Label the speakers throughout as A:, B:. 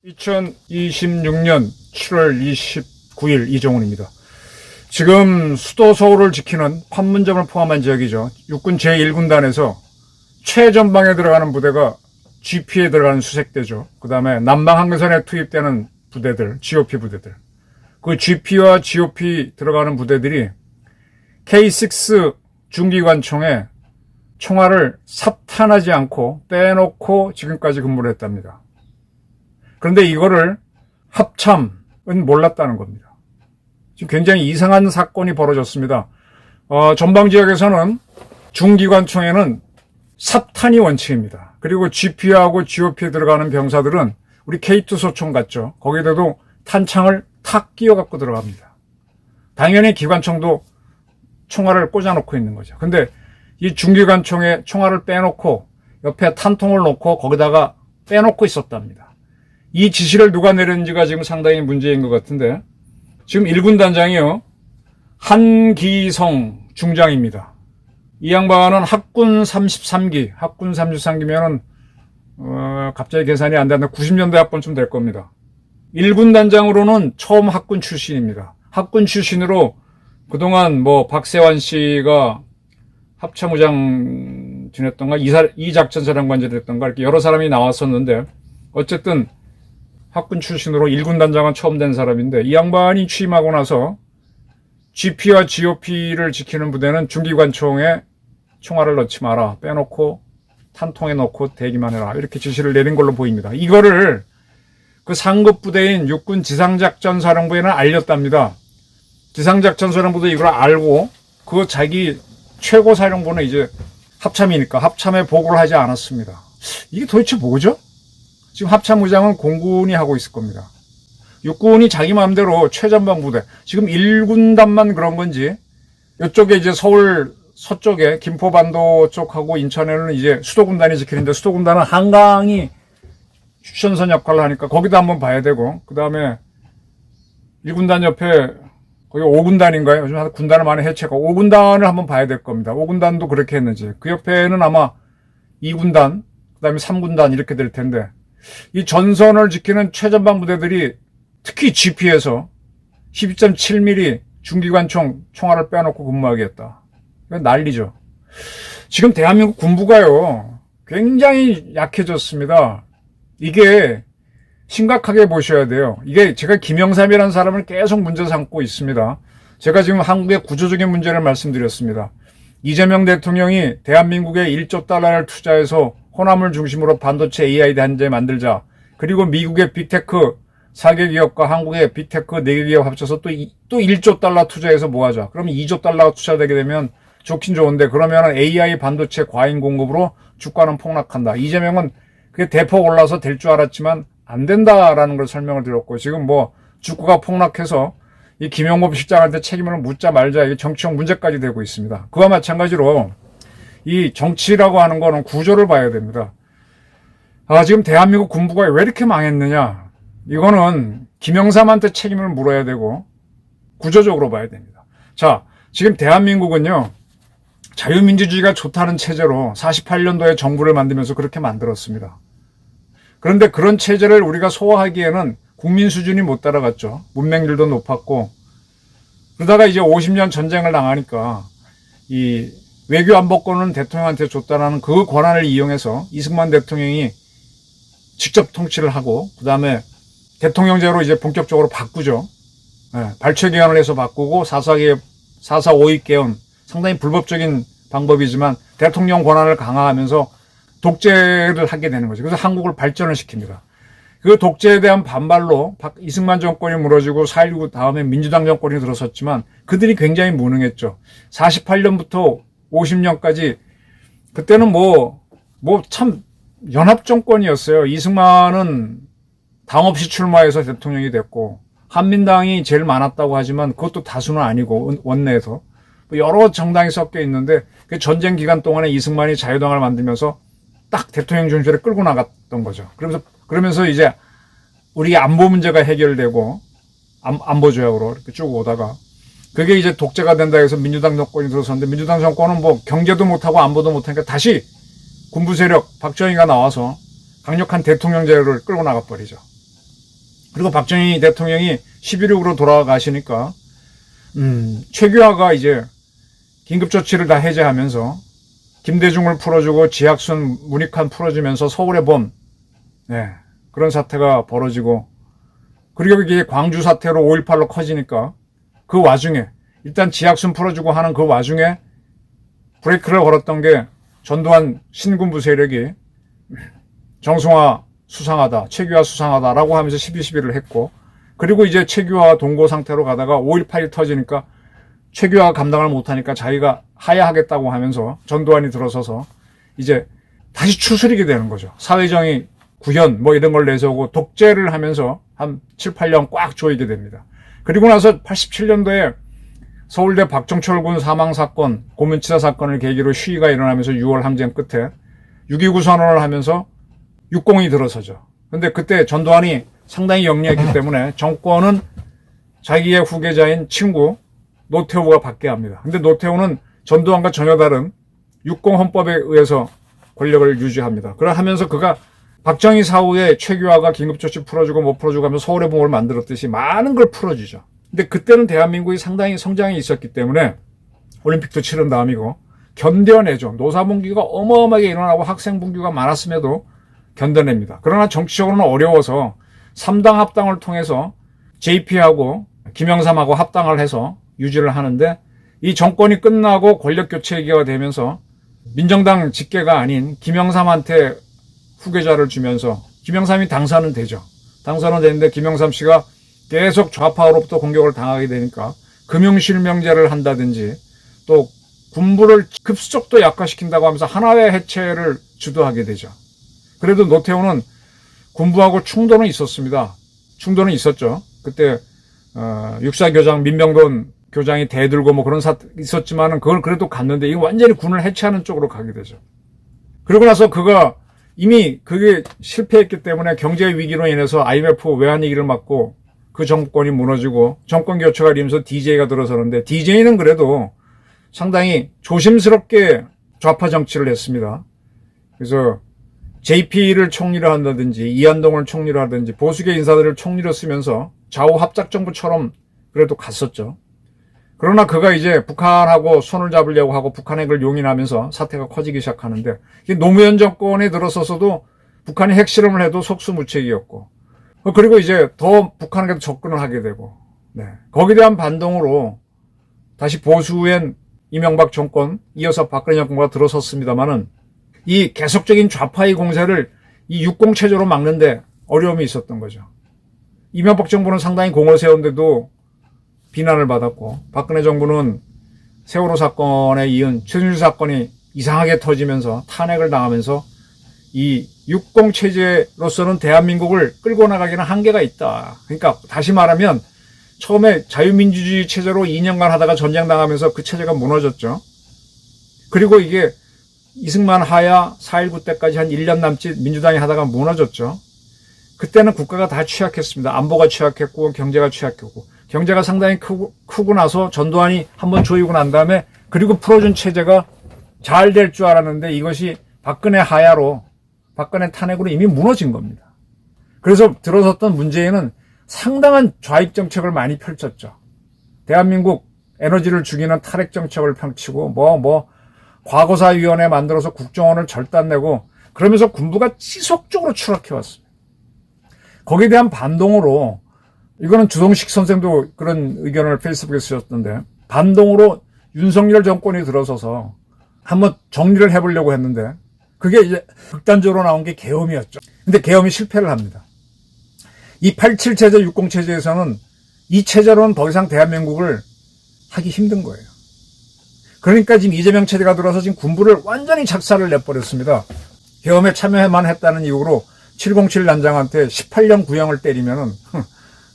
A: (2026년 7월 29일) 이정훈입니다. 지금 수도 서울을 지키는 판문점을 포함한 지역이죠. 육군 제1군단에서 최전방에 들어가는 부대가 GP에 들어가는 수색대죠. 그 다음에 남방 항선에 투입되는 부대들, GOP 부대들. 그 GP와 GOP 들어가는 부대들이 K6 중기관총에 총알을 삽탄하지 않고 빼놓고 지금까지 근무를 했답니다. 그런데 이거를 합참은 몰랐다는 겁니다. 지금 굉장히 이상한 사건이 벌어졌습니다. 전방지역에서는 중기관총에는 삽탄이 원칙입니다. 그리고 GP하고 GOP에 들어가는 병사들은 우리 K2 소총 같죠. 거기에도 탄창을 탁 끼워갖고 들어갑니다. 당연히 기관총도 총알을 꽂아놓고 있는 거죠. 근데 이 중기관총에 총알을 빼놓고 옆에 탄통을 놓고 거기다가 빼놓고 있었답니다. 이 지시를 누가 내렸는지가 지금 상당히 문제인 것 같은데, 지금 1군 단장이요, 한기성 중장입니다. 이 양반은 학군 33기, 학군 33기면은 갑자기 계산이 안 되는데 90년대 학번쯤 될 겁니다. 1군 단장으로는 처음 학군 출신입니다. 학군 출신으로 그동안 박세환 씨가 합참의장 지냈던가, 이 작전사령관제 됐던가, 이렇게 여러 사람이 나왔었는데, 어쨌든 학군 출신으로 1군 단장은 처음 된 사람인데, 이 양반이 취임하고 나서 GP와 GOP를 지키는 부대는 중기관총에 총알을 넣지 마라, 빼놓고 탄통에 넣고 대기만 해라, 이렇게 지시를 내린 걸로 보입니다. 이거를 그 상급 부대인 육군 지상작전사령부에는 알렸답니다. 지상작전사령부도 이걸 알고 그 자기 최고사령부는 이제 합참이니까 합참에 보고를 하지 않았습니다. 이게 도대체 뭐죠? 지금 합참의장은 공군이 하고 있을 겁니다. 육군이 자기 마음대로 최전방 부대, 지금 1군단만 그런 건지, 이쪽에 이제 서울 서쪽에 김포반도 쪽하고 인천에는 이제 수도군단이 지키는데, 수도군단은 한강이 휴전선 역할을 하니까 거기도 한번 봐야 되고, 그 다음에 1군단 옆에 거기 5군단인가요? 요즘 군단을 많이 해체하고 5군단을 한번 봐야 될 겁니다. 5군단도 그렇게 했는지. 그 옆에는 아마 2군단, 그 다음에 3군단 이렇게 될 텐데, 이 전선을 지키는 최전방 부대들이 특히 GP에서 12.7mm 중기관총 총알을 빼놓고 근무하겠다. 이건 난리죠. 지금 대한민국 군부가요, 굉장히 약해졌습니다. 이게 심각하게 보셔야 돼요. 이게 제가 김영삼이라는 사람을 계속 문제 삼고 있습니다. 제가 지금 한국의 구조적인 문제를 말씀드렸습니다. 이재명 대통령이 대한민국에 1조 달러를 투자해서 호남을 중심으로 반도체 AI 단지 만들자. 그리고 미국의 빅테크 4개 기업과 한국의 빅테크 4개 기업 합쳐서 또 1조 달러 투자해서 뭐 하자. 그러면 2조 달러가 투자되게 되면 좋긴 좋은데, 그러면 AI 반도체 과잉 공급으로 주가는 폭락한다. 이재명은 그게 대폭 올라서 될 줄 알았지만 안 된다라는 걸 설명을 드렸고, 지금 주가가 폭락해서 이 김용범 실장한테 책임을 묻자 말자, 이게 정치적 문제까지 되고 있습니다. 그와 마찬가지로 이 정치라고 하는 거는 구조를 봐야 됩니다. 지금 대한민국 군부가 왜 이렇게 망했느냐? 이거는 김영삼한테 책임을 물어야 되고 구조적으로 봐야 됩니다. 자, 지금 대한민국은요, 자유민주주의가 좋다는 체제로 48년도에 정부를 만들면서 그렇게 만들었습니다. 그런데 그런 체제를 우리가 소화하기에는 국민 수준이 못 따라갔죠. 문맹률도 높았고, 그러다가 이제 50년 전쟁을 당하니까 이 외교 안보권은 대통령한테 줬다라는 그 권한을 이용해서 이승만 대통령이 직접 통치를 하고, 그 다음에 대통령제로 이제 본격적으로 바꾸죠. 발췌개헌을 해서 바꾸고, 4.4 5.2개헌, 상당히 불법적인 방법이지만 대통령 권한을 강화하면서 독재를 하게 되는 거죠. 그래서 한국을 발전을 시킵니다. 그 독재에 대한 반발로 이승만 정권이 무너지고 4.19 다음에 민주당 정권이 들어섰지만 그들이 굉장히 무능했죠. 48년부터 50년까지 그때는 참 연합정권이었어요. 이승만은 당 없이 출마해서 대통령이 됐고, 한민당이 제일 많았다고 하지만 그것도 다수는 아니고, 원내에서 여러 정당이 섞여 있는데, 그 전쟁 기간 동안에 이승만이 자유당을 만들면서 딱 대통령 중심으로 끌고 나갔던 거죠. 그러면서 이제 우리 안보 문제가 해결되고, 안보 조약으로 이렇게 쭉 오다가 그게 이제 독재가 된다 해서 민주당 정권이 들어섰는데 민주당 정권은 뭐 경제도 못하고 안보도 못하니까 다시 군부 세력 박정희가 나와서 강력한 대통령제를 끌고 나가 버리죠. 그리고 박정희 대통령이 11.6으로 돌아가시니까 최규하가 이제 긴급조치를 다 해제하면서 김대중을 풀어주고 지학순 문익환 풀어주면서 서울의 봄 그런 사태가 벌어지고 그리고 이게 광주 사태로 5.18로 커지니까 그 와중에 일단 지학순 풀어주고 하는 그 와중에 브레이크를 걸었던 게 전두환 신군부 세력이 정승화 수상하다, 최규하 수상하다라고 하면서 12.12를 했고 그리고 이제 최규하와 동거 상태로 가다가 5.18이 터지니까 최규하가 감당을 못하니까 자기가 하야하겠다고 하면서 전두환이 들어서서 이제 다시 추스리게 되는 거죠. 사회정의 구현 뭐 이런 걸 내세우고 독재를 하면서 한 7, 8년 꽉 조이게 됩니다. 그리고 나서 87년도에 서울대 박정철 군 사망사건, 고문치사 사건을 계기로 시위가 일어나면서 6월 항쟁 끝에 6.29 선언을 하면서 육공이 들어서죠. 근데 그때 전두환이 상당히 영리했기 때문에 정권은 자기의 후계자인 친구 노태우가 받게 합니다. 근데 노태우는 전두환과 전혀 다른 육공 헌법에 의해서 권력을 유지합니다. 그러 하면서 그가 박정희 사후에 최규하가 긴급조치 풀어주고 못 풀어주고 하면서 서울의 봄을 만들었듯이 많은 걸 풀어주죠. 근데 그때는 대한민국이 상당히 성장이 있었기 때문에 올림픽도 치른 다음이고 견뎌내죠. 노사분규가 어마어마하게 일어나고 학생분규가 많았음에도 견뎌냅니다. 그러나 정치적으로는 어려워서 3당 합당을 통해서 JP하고 김영삼하고 합당을 해서 유지를 하는데 이 정권이 끝나고 권력교체 얘기가 되면서 민정당 직계가 아닌 김영삼한테 후계자를 주면서 김영삼이 당선은 되죠. 당선은 되는데 김영삼 씨가 계속 좌파로부터 공격을 당하게 되니까 금융실명제를 한다든지 또 군부를 급속도 약화시킨다고 하면서 하나회 해체를 주도하게 되죠. 그래도 노태우는 군부하고 충돌은 있었습니다. 충돌은 있었죠. 그때 육사교장 민병돈 교장이 대들고 뭐 그런 사태 있었지만은 그걸 그래도 갔는데 이거 완전히 군을 해체하는 쪽으로 가게 되죠. 그러고 나서 그가 이미 그게 실패했기 때문에 경제 위기로 인해서 IMF 외환위기를 맞고 그 정권이 무너지고 정권 교체가 되면서 DJ가 들어서는데 DJ는 그래도 상당히 조심스럽게 좌파 정치를 했습니다. 그래서 JP를 총리로 한다든지 이한동을 총리로 하든지 보수계 인사들을 총리로 쓰면서 좌우 합작정부처럼 그래도 갔었죠. 그러나 그가 이제 북한하고 손을 잡으려고 하고 북한 핵을 용인하면서 사태가 커지기 시작하는데 노무현 정권에 들어서서도 북한이 핵실험을 해도 속수무책이었고 그리고 이제 더 북한에게 접근을 하게 되고 거기에 대한 반동으로 다시 보수엔 이명박 정권 이어서 박근혜 정권과 들어섰습니다마는 이 계속적인 좌파의 공세를 이 육공체제로 막는데 어려움이 있었던 거죠. 이명박 정부는 상당히 공을 세웠는데도 비난을 받았고 박근혜 정부는 세월호 사건에 이은 최순실 사건이 이상하게 터지면서 탄핵을 당하면서 이 육공체제로서는 대한민국을 끌고 나가기는 한계가 있다. 그러니까 다시 말하면 처음에 자유민주주의 체제로 2년간 하다가 전쟁 당하면서 그 체제가 무너졌죠. 그리고 이게 이승만 하야 4.19 때까지 한 1년 남짓 민주당이 하다가 무너졌죠. 그때는 국가가 다 취약했습니다. 안보가 취약했고 경제가 취약했고 경제가 상당히 크고 나서 전두환이 한번 조이고 난 다음에 그리고 풀어준 체제가 잘 될 줄 알았는데 이것이 박근혜 하야로 박근혜 탄핵으로 이미 무너진 겁니다. 그래서 들어섰던 문재인은 상당한 좌익 정책을 많이 펼쳤죠. 대한민국 에너지를 죽이는 탈핵 정책을 펼치고 과거사위원회 만들어서 국정원을 절단내고 그러면서 군부가 지속적으로 추락해왔습니다. 거기에 대한 반동으로 이거는 주동식 선생도 그런 의견을 페이스북에 쓰셨던데 반동으로 윤석열 정권이 들어서서 한번 정리를 해보려고 했는데 그게 이제 극단적으로 나온 게 계엄이었죠. 근데 계엄이 실패를 합니다. 이 87체제 60체제에서는 이 체제로는 더 이상 대한민국을 하기 힘든 거예요. 그러니까 지금 이재명 체제가 들어서 지금 군부를 완전히 작살을 내버렸습니다. 계엄에 참여만 했다는 이유로 707 단장한테 18년 구형을 때리면은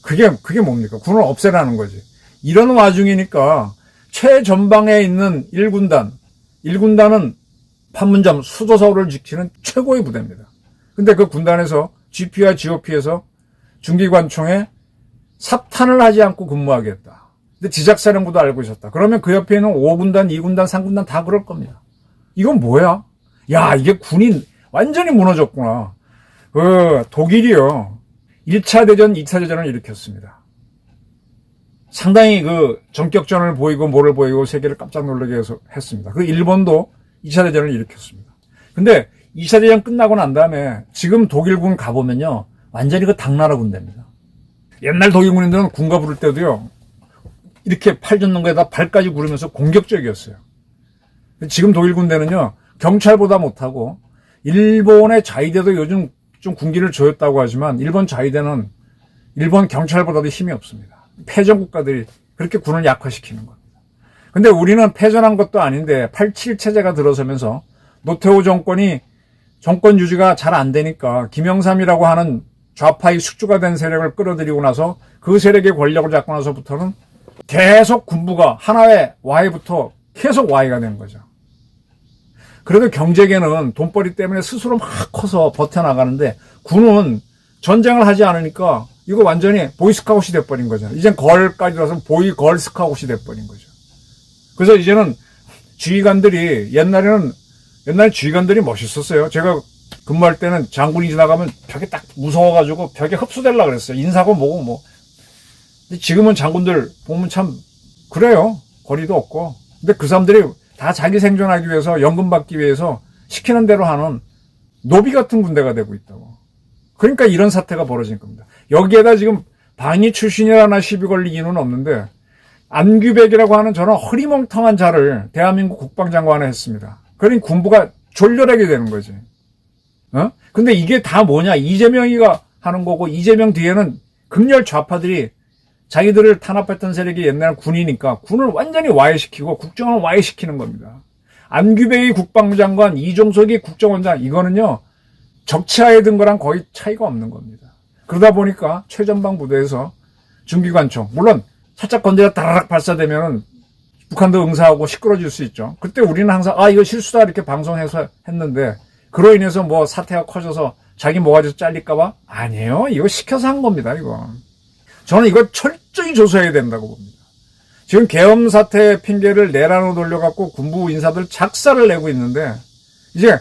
A: 그게 뭡니까? 군을 없애라는 거지. 이런 와중이니까 최전방에 있는 1군단은 판문점 수도 서울을 지키는 최고의 부대입니다. 근데 그 군단에서 GP와 GOP에서 중기관총에 삽탄을 하지 않고 근무하겠다. 근데 지작사령부도 알고 있었다. 그러면 그 옆에 있는 5군단, 2군단, 3군단 다 그럴 겁니다. 이건 뭐야? 야, 이게 군이 완전히 무너졌구나. 독일이요. 1차 대전, 2차 대전을 일으켰습니다. 상당히 전격전을 보이고 뭐를 보이고 세계를 깜짝 놀라게 했습니다. 일본도 2차 대전을 일으켰습니다. 근데 2차 대전 끝나고 난 다음에 지금 독일군 가보면요. 완전히 당나라 군대입니다. 옛날 독일군인들은 군가 부를 때도요. 이렇게 팔 젓는 거에다 발까지 구르면서 공격적이었어요. 지금 독일 군대는요. 경찰보다 못하고 일본의 자위대도 요즘 좀 군기를 조였다고 하지만 일본 자위대는 일본 경찰보다도 힘이 없습니다. 패전 국가들이 그렇게 군을 약화시키는 겁니다. 근데 우리는 패전한 것도 아닌데 87 체제가 들어서면서 노태우 정권이 정권 유지가 잘 안 되니까 김영삼이라고 하는 좌파의 숙주가 된 세력을 끌어들이고 나서 그 세력의 권력을 잡고 나서부터는 계속 군부가 하나의 Y부터 계속 Y가 된 거죠. 그래도 경제계는 돈벌이 때문에 스스로 막 커서 버텨나가는데 군은 전쟁을 하지 않으니까 이거 완전히 보이스카웃이 돼버린 거잖아요. 이젠 걸까지 들어서 보이걸스카웃이 돼버린 거죠. 그래서 이제는 지휘관들이 옛날 지휘관들이 멋있었어요. 제가 근무할 때는 장군이 지나가면 벽에 딱 무서워가지고 벽에 흡수되려고 그랬어요. 인사고 뭐고 뭐. 근데 지금은 장군들 보면 참 그래요. 거리도 없고. 근데 그 사람들이 다 자기 생존하기 위해서 연금 받기 위해서 시키는 대로 하는 노비 같은 군대가 되고 있다고. 그러니까 이런 사태가 벌어진 겁니다. 여기에다 지금 방위 출신이라나 시비 걸릴 이유는 없는데 안규백이라고 하는 저는 허리멍텅한 자를 대한민국 국방장관을 했습니다. 그러니 군부가 졸렬하게 되는 거지. 근데 이게 다 뭐냐? 이재명이가 하는 거고 이재명 뒤에는 극렬 좌파들이 자기들을 탄압했던 세력이 옛날 군이니까 군을 완전히 와해시키고 국정을 와해시키는 겁니다. 안규백이 국방장관, 이종석이 국정원장 이거는요. 적치하에 든 거랑 거의 차이가 없는 겁니다. 그러다 보니까 최전방 부대에서 중기관총 물론 살짝 건드려 다라락 발사되면은 북한도 응사하고 시끄러질 수 있죠. 그때 우리는 항상 이거 실수다 이렇게 방송해서 했는데 그로 인해서 뭐 사태가 커져서 자기 모가지 잘릴까봐 아니에요. 이거 시켜서 한 겁니다. 이거 저는 이거 철저히 조사해야 된다고 봅니다. 지금 계엄 사태 핑계를 내란으로 돌려갖고 군부 인사들 작사를 내고 있는데 이제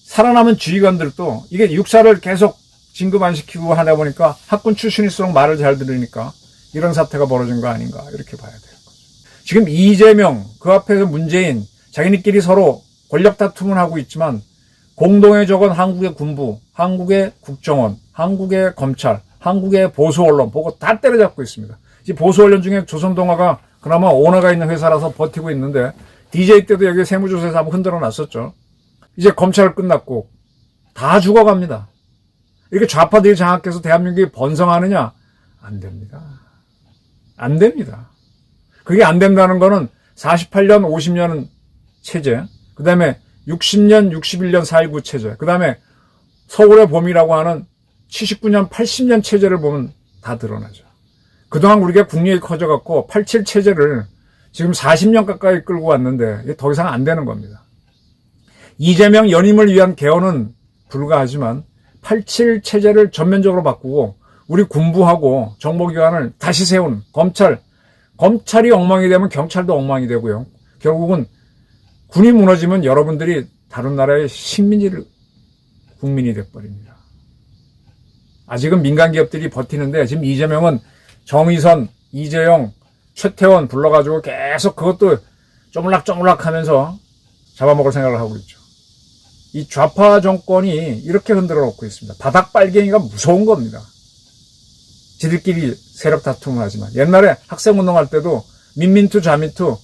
A: 살아남은 지휘관들도 이게 육사를 계속 진급 안 시키고 하다 보니까 학군 출신일수록 말을 잘 들으니까 이런 사태가 벌어진 거 아닌가 이렇게 봐야 돼요. 지금 이재명 그 앞에서 문재인 자기네끼리 서로 권력 다툼을 하고 있지만 공동에 적은 한국의 군부, 한국의 국정원, 한국의 검찰, 한국의 보수 언론 보고 다 때려잡고 있습니다. 이 보수 언론 중에 조선동아가 그나마 오너가 있는 회사라서 버티고 있는데 DJ 때도 여기 세무조사에서 한번 흔들어 놨었죠. 이제 검찰 끝났고 다 죽어갑니다. 이렇게 좌파들이 장악해서 대한민국이 번성하느냐? 안 됩니다. 안 됩니다. 그게 안 된다는 거는 48년, 50년 체제, 그 다음에 60년, 61년 4.19 체제, 그 다음에 서울의 봄이라고 하는 79년, 80년 체제를 보면 다 드러나죠. 그동안 우리가 국력이 커져갖고 87 체제를 지금 40년 가까이 끌고 왔는데 이게 더 이상 안 되는 겁니다. 이재명 연임을 위한 개헌은 불가하지만 87 체제를 전면적으로 바꾸고 우리 군부하고 정보기관을 다시 세운 검찰이 엉망이 되면 경찰도 엉망이 되고요. 결국은 군이 무너지면 여러분들이 다른 나라의 국민이 돼버립니다. 아직은 민간 기업들이 버티는데 지금 이재명은 정의선, 이재용, 최태원 불러가지고 계속 그것도 쪼물락쪼물락 하면서 잡아먹을 생각을 하고 있죠. 이 좌파 정권이 이렇게 흔들어 놓고 있습니다. 바닥 빨갱이가 무서운 겁니다. 지들끼리 세력 다툼을 하지만 옛날에 학생운동할 때도 민민투 자민투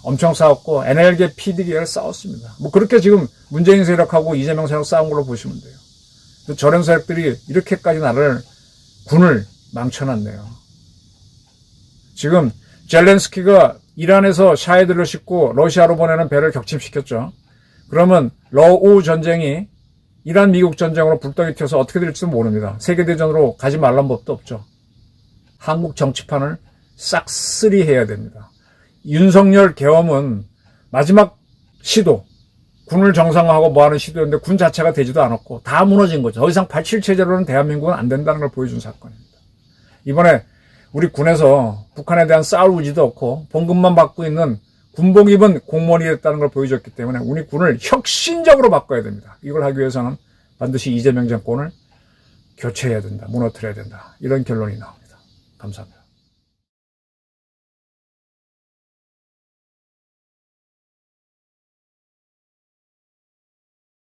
A: 엄청 싸웠고 NL계 PD계열 싸웠습니다. 뭐 그렇게 지금 문재인 세력하고 이재명 세력 싸운 걸로 보시면 돼요. 저런 세력들이 이렇게까지 군을 망쳐놨네요. 지금 젤렌스키가 이란에서 샤헤드를 싣고 러시아로 보내는 배를 격침시켰죠. 그러면 러우 전쟁이 이란 미국 전쟁으로 불덩이 튀어서 어떻게 될지도 모릅니다. 세계대전으로 가지 말란 법도 없죠. 한국 정치판을 싹쓸이 해야 됩니다. 윤석열 계엄은 마지막 시도, 군을 정상화하고 뭐하는 시도였는데 군 자체가 되지도 않았고 다 무너진 거죠. 더 이상 87 체제로는 대한민국은 안 된다는 걸 보여준 사건입니다. 이번에 우리 군에서 북한에 대한 싸울 의지도 없고 봉급만 받고 있는 군복 입은 공무원이 됐다는 걸 보여줬기 때문에 우리 군을 혁신적으로 바꿔야 됩니다. 이걸 하기 위해서는 반드시 이재명 정권을 교체해야 된다. 무너뜨려야 된다. 이런 결론이 나옵니다. 감사합니다.